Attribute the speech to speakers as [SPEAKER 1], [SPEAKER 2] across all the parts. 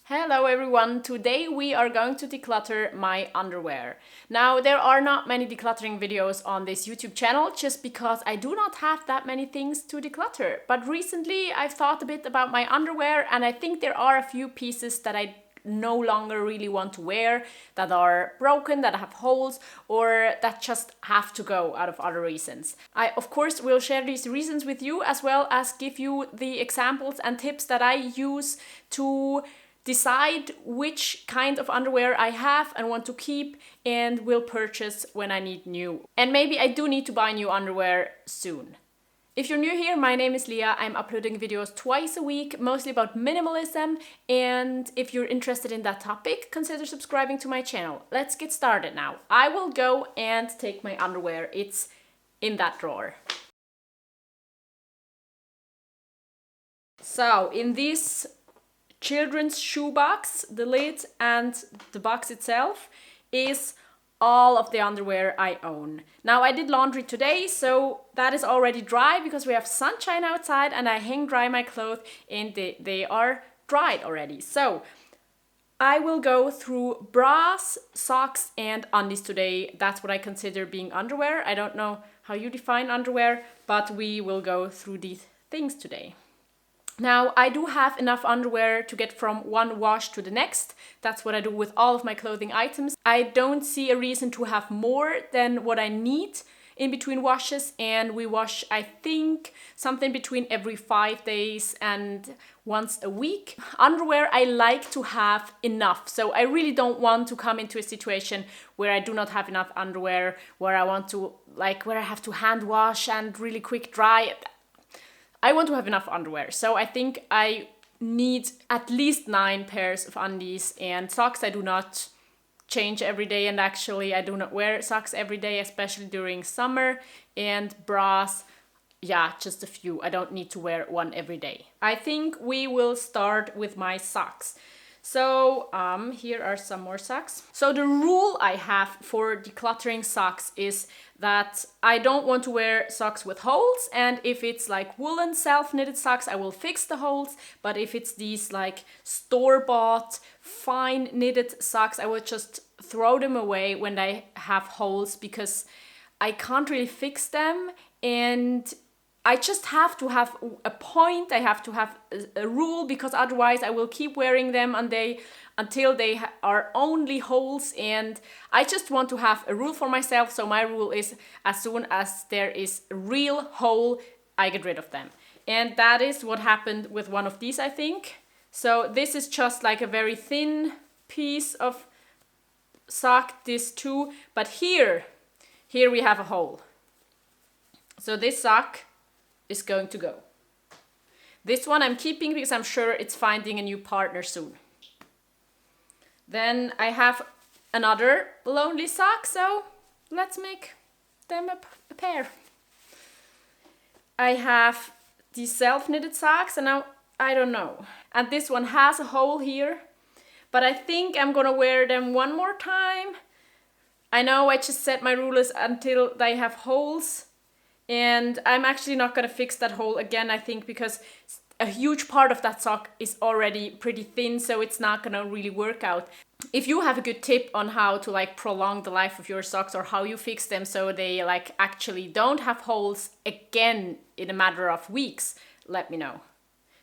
[SPEAKER 1] Hello everyone, today we are going to declutter my underwear. Now there are not many decluttering videos on this YouTube channel just because I do not have that many things to declutter. But recently I've thought a bit about my underwear and I think there are a few pieces that I no longer really want to wear, that are broken, that have holes, or that just have to go out of other reasons. I of course will share these reasons with you as well as give you the examples and tips that I use to decide which kind of underwear I have and want to keep and will purchase when I need new. And maybe I do need to buy new underwear soon. If you're new here, my name is Leah. I'm uploading videos twice a week, mostly about minimalism. And if you're interested in that topic, consider subscribing to my channel. Let's get started now. I will go and take my underwear. It's in that drawer. So in this children's shoebox, the lid and the box itself is all of the underwear I own. Now I did laundry today, so that is already dry because we have sunshine outside and I hang dry my clothes and they are dried already. So I will go through bras, socks and undies today. That's what I consider being underwear. I don't know how you define underwear, but we will go through these things today. Now, I do have enough underwear to get from one wash to the next. That's what I do with all of my clothing items. I don't see a reason to have more than what I need in between washes, and we wash, I think, something between every 5 days and once a week. Underwear, I like to have enough. So I really don't want to come into a situation where I do not have enough underwear, where I want to, where I have to hand wash and really quick dry. I want to have enough underwear, so I think I need at least 9 pairs of undies, and socks I do not change every day, and actually I do not wear socks every day, especially during summer, and bras, yeah, just a few. I don't need to wear one every day. I think we will start with my socks. So here are some more socks. So the rule I have for decluttering socks is that I don't want to wear socks with holes, and if it's like woolen self-knitted socks, I will fix the holes, but if it's these like store-bought fine knitted socks, I will just throw them away when they have holes because I can't really fix them, and I just have to have a point. I have to have a rule because otherwise I will keep wearing them until they are only holes, and I just want to have a rule for myself. So my rule is as soon as there is a real hole, I get rid of them. And that is what happened with one of these, I think. So this is just like a very thin piece of sock, this too, but here we have a hole. So this sock is going to go. This one I'm keeping because I'm sure it's finding a new partner soon. Then I have another lonely sock, so let's make them a pair. I have these self-knitted socks, and now I don't know. And this one has a hole here, but I think I'm gonna wear them one more time. I know I just set my rule is until they have holes, and I'm actually not gonna fix that hole again, I think, because a huge part of that sock is already pretty thin, so it's not gonna really work out. If you have a good tip on how to prolong the life of your socks or how you fix them so they actually don't have holes again in a matter of weeks, let me know.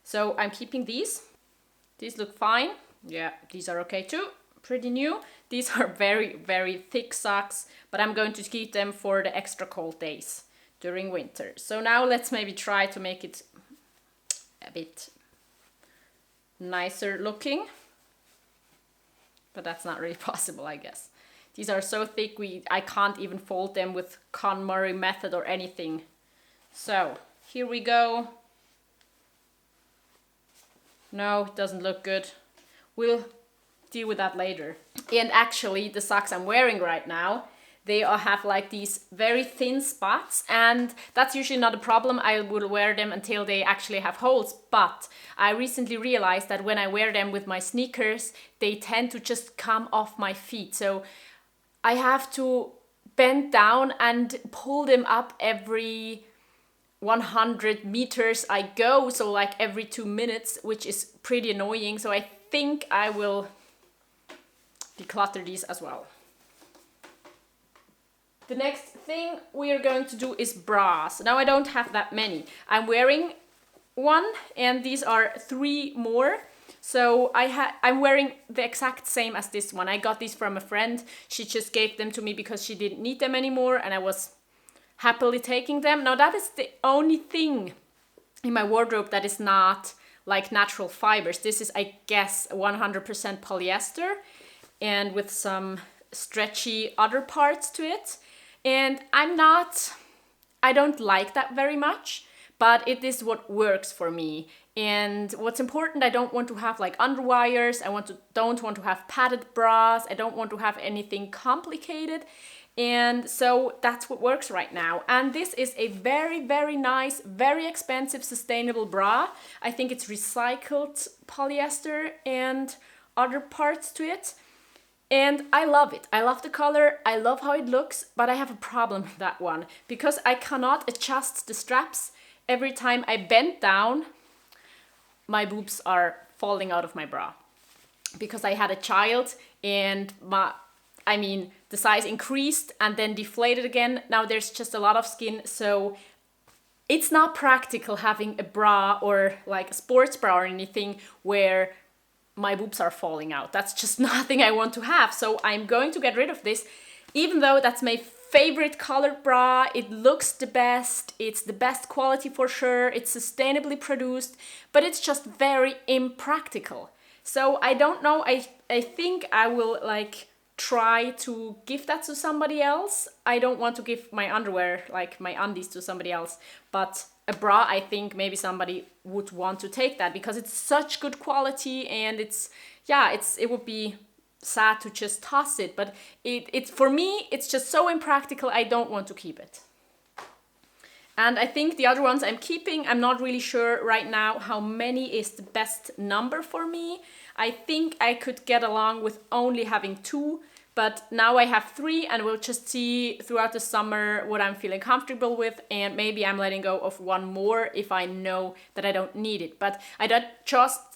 [SPEAKER 1] So I'm keeping these. These look fine. Yeah, these are okay too. Pretty new. These are very, very thick socks, but I'm going to keep them for the extra cold days during winter. So now let's maybe try to make it a bit nicer looking, but that's not really possible, I guess. These are so thick I can't even fold them with KonMari method or anything. So here we go. No, it doesn't look good. We'll deal with that later. And actually the socks I'm wearing right now, they all have these very thin spots, and that's usually not a problem. I will wear them until they actually have holes, but I recently realized that when I wear them with my sneakers, they tend to just come off my feet. So I have to bend down and pull them up every 100 meters I go, so every 2 minutes, which is pretty annoying. So I think I will declutter these as well. The next thing we are going to do is bras. Now I don't have that many. I'm wearing one and these are 3 more. So I'm wearing the exact same as this one. I got these from a friend. She just gave them to me because she didn't need them anymore and I was happily taking them. Now that is the only thing in my wardrobe that is not like natural fibers. This is, I guess, 100% polyester and with some stretchy other parts to it. And I don't like that very much, but it is what works for me. And what's important, I don't want to have like underwires. Don't want to have padded bras. I don't want to have anything complicated. And so that's what works right now. And this is a very, very nice, very expensive, sustainable bra. I think it's recycled polyester and other parts to it. And I love it. I love the color. I love how it looks, but I have a problem with that one because I cannot adjust the straps. Every time I bend down, my boobs are falling out of my bra because I had a child and the size increased and then deflated again. Now there's just a lot of skin, so it's not practical having a bra or like a sports bra or anything where my boobs are falling out. That's just nothing I want to have. So I'm going to get rid of this, even though that's my favorite colored bra. It looks the best. It's the best quality for sure. It's sustainably produced, but it's just very impractical. So I don't know. I think I will like try to give that to somebody else. I don't want to give my underwear, like my undies, to somebody else, but a bra, I think maybe somebody would want to take that because it's such good quality and it would be sad to just toss it, but it for me, it's just so impractical. I don't want to keep it. And I think the other ones I'm keeping, I'm not really sure right now how many is the best number for me. I think I could get along with only having 2, but now I have 3 and we'll just see throughout the summer what I'm feeling comfortable with, and maybe I'm letting go of 1 more if I know that I don't need it. But I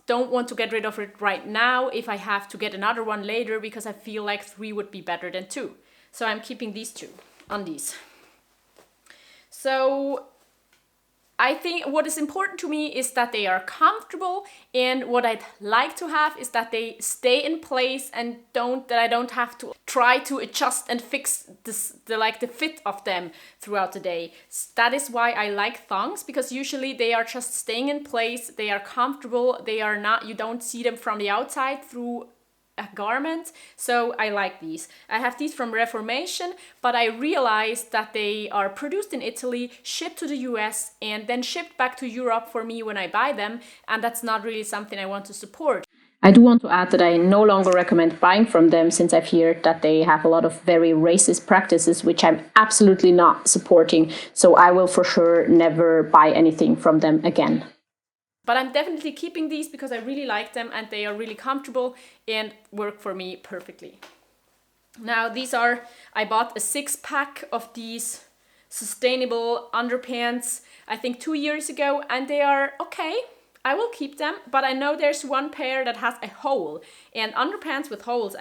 [SPEAKER 1] don't want to get rid of it right now if I have to get another one later because I feel like 3 would be better than 2. So I'm keeping these 2 undies. So I think what is important to me is that they are comfortable, and what I'd like to have is that they stay in place and that I don't have to try to adjust and fix the fit of them throughout the day. That is why I like thongs, because usually they are just staying in place, they are comfortable, you don't see them from the outside through a garment. So I like these. I have these from Reformation, but I realized that they are produced in Italy, shipped to the US, and then shipped back to Europe for me when I buy them, and that's not really something I want to support. I do want to add that I no longer recommend buying from them, since I've heard that they have a lot of very racist practices, which I'm absolutely not supporting. So I will for sure never buy anything from them again. But I'm definitely keeping these because I really like them and they are really comfortable and work for me perfectly. Now I bought a 6-pack of these sustainable underpants, I think 2 years ago, and they are okay. I will keep them, but I know there's one pair that has a hole, and underpants with holes,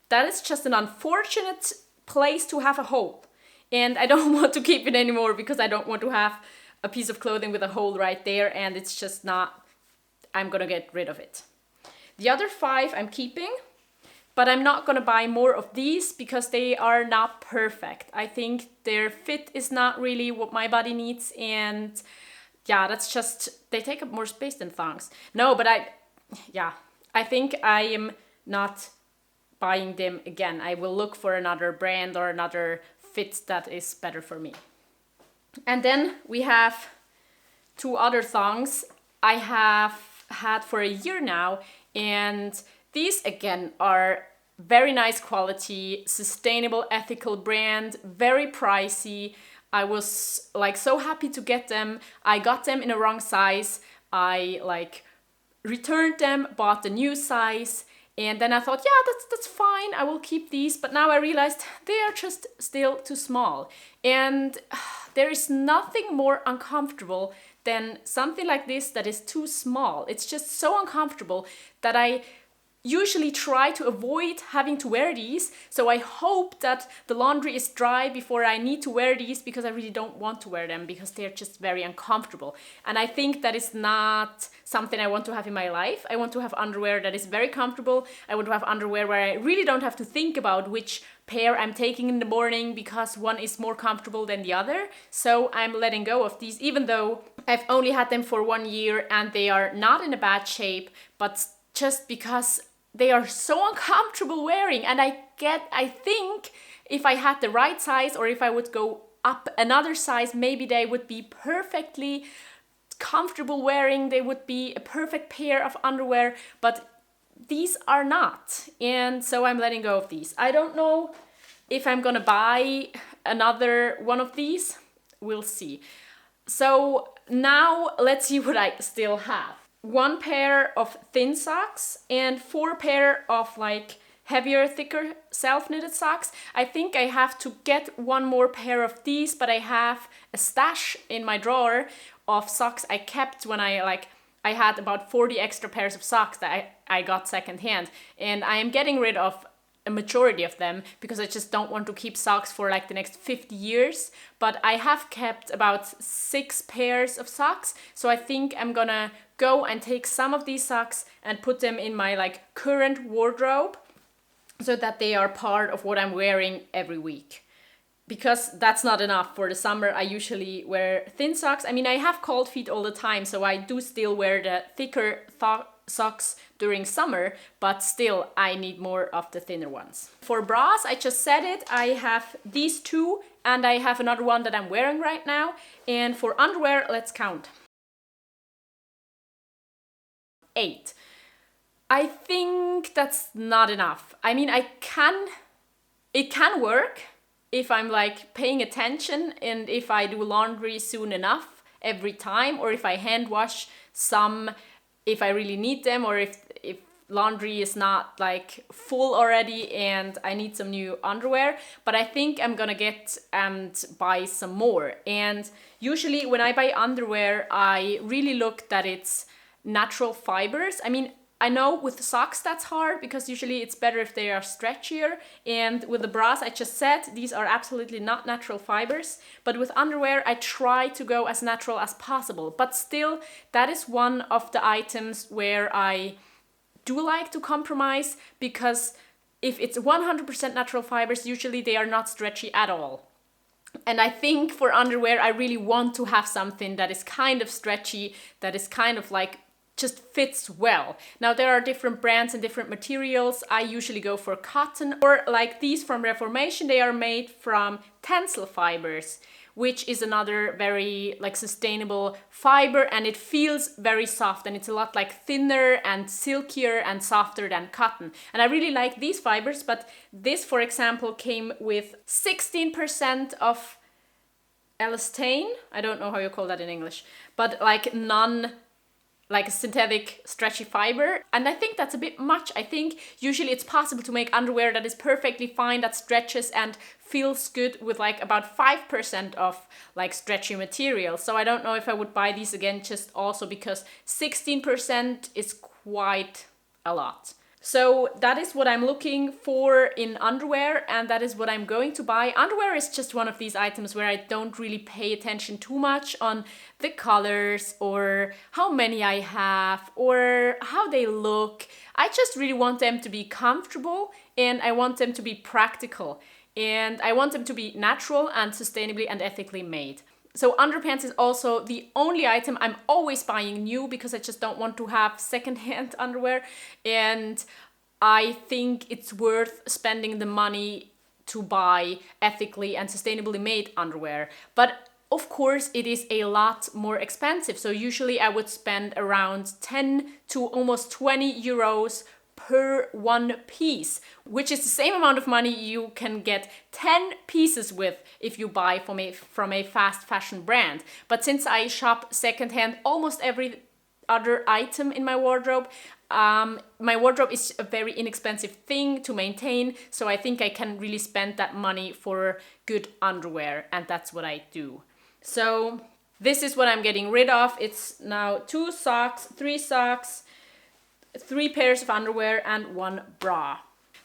[SPEAKER 1] that is just an unfortunate place to have a hole. And I don't want to keep it anymore because I don't want to have a piece of clothing with a hole right there, and it's just not, I'm gonna get rid of it. The other 5 I'm keeping, but I'm not gonna buy more of these because they are not perfect. I think their fit is not really what my body needs, and they take up more space than thongs. No, but I think I am not buying them again. I will look for another brand or another fit that is better for me. And then we have 2 other thongs I have had for a year now, and these again are very nice quality, sustainable, ethical brand, very pricey. I was so happy to get them. I got them in a wrong size. I returned them, bought the new size, and then I thought, that's fine, I will keep these. But now I realized they are just still too small. And there is nothing more uncomfortable than something like this that is too small. It's just so uncomfortable that I usually try to avoid having to wear these. So I hope that the laundry is dry before I need to wear these, because I really don't want to wear them because they're just very uncomfortable. And I think that is not something I want to have in my life. I want to have underwear that is very comfortable. I want to have underwear where I really don't have to think about which pair I'm taking in the morning because one is more comfortable than the other. So I'm letting go of these, even though I've only had them for 1 year and they are not in a bad shape, but just because they are so uncomfortable wearing. And I think if I had the right size, or if I would go up another size, maybe they would be perfectly comfortable wearing. They would be a perfect pair of underwear, but these are not. And so I'm letting go of these. I don't know if I'm gonna buy another one of these. We'll see. So now let's see what I still have. 1 pair of thin socks and 4 pair of like heavier, thicker self-knitted socks. I think I have to get 1 more pair of these, but I have a stash in my drawer of socks I kept when I had about 40 extra pairs of socks that I got secondhand, and I am getting rid of a majority of them because I just don't want to keep socks for like the next 50 years. But I have kept about 6 pairs of socks, so I think I'm gonna go and take some of these socks and put them in my like current wardrobe so that they are part of what I'm wearing every week. Because that's not enough for the summer. I usually wear thin socks. I mean, I have cold feet all the time, so I do still wear the thicker socks during summer, but still I need more of the thinner ones. For bras, I just said it, I have these 2 and I have another one that I'm wearing right now. And for underwear, let's count. 8. I think that's not enough. I mean, it can work if I'm like paying attention and if I do laundry soon enough every time, or if I hand wash some if I really need them, or if laundry is not like full already and I need some new underwear. But I think I'm gonna get and buy some more. And usually when I buy underwear, I really look that it's natural fibers. I mean, I know with socks that's hard because usually it's better if they are stretchier. And with the bras, I just said, these are absolutely not natural fibers. But with underwear, I try to go as natural as possible. But still, that is one of the items where I do like to compromise, because if it's 100% natural fibers, usually they are not stretchy at all. And I think for underwear, I really want to have something that is kind of stretchy, that is kind of like just fits well. Now there are different brands and different materials. I usually go for cotton, or like these from Reformation, they are made from tencel fibers, which is another very like sustainable fiber, and it feels very soft, and it's a lot like thinner and silkier and softer than cotton. And I really like these fibers, but this, for example, came with 16% of elastane. I don't know how you call that in English, but like a synthetic stretchy fiber. And I think that's a bit much. I think usually it's possible to make underwear that is perfectly fine, that stretches and feels good with like about 5% of like stretchy material. So I don't know if I would buy these again, just also because 16% is quite a lot. So that is what I'm looking for in underwear, and that is what I'm going to buy. Underwear is just one of these items where I don't really pay attention too much on the colors or how many I have or how they look. I just really want them to be comfortable, and I want them to be practical, and I want them to be natural and sustainably and ethically made. So underpants is also the only item I'm always buying new, because I just don't want to have secondhand underwear. And I think it's worth spending the money to buy ethically and sustainably made underwear. But of course, it is a lot more expensive. So usually I would spend around 10 to almost 20 euros per one piece, which is the same amount of money you can get 10 pieces with if you buy from a fast fashion brand. But since I shop secondhand almost every other item in my wardrobe is a very inexpensive thing to maintain, so I think I can really spend that money for good underwear, and that's what I do. So This is what I'm getting rid of. It's now 2 socks, 3 pairs of underwear, and 1 bra.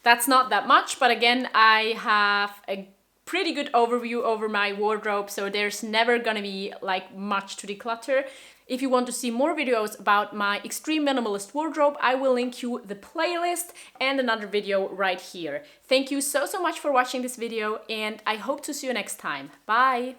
[SPEAKER 1] That's not that much, but again, I have a pretty good overview over my wardrobe, so there's never gonna be like much to declutter. If you want to see more videos about my extreme minimalist wardrobe, I will link you the playlist and another video right here. Thank you so much for watching this video, and I hope to see you next time. Bye!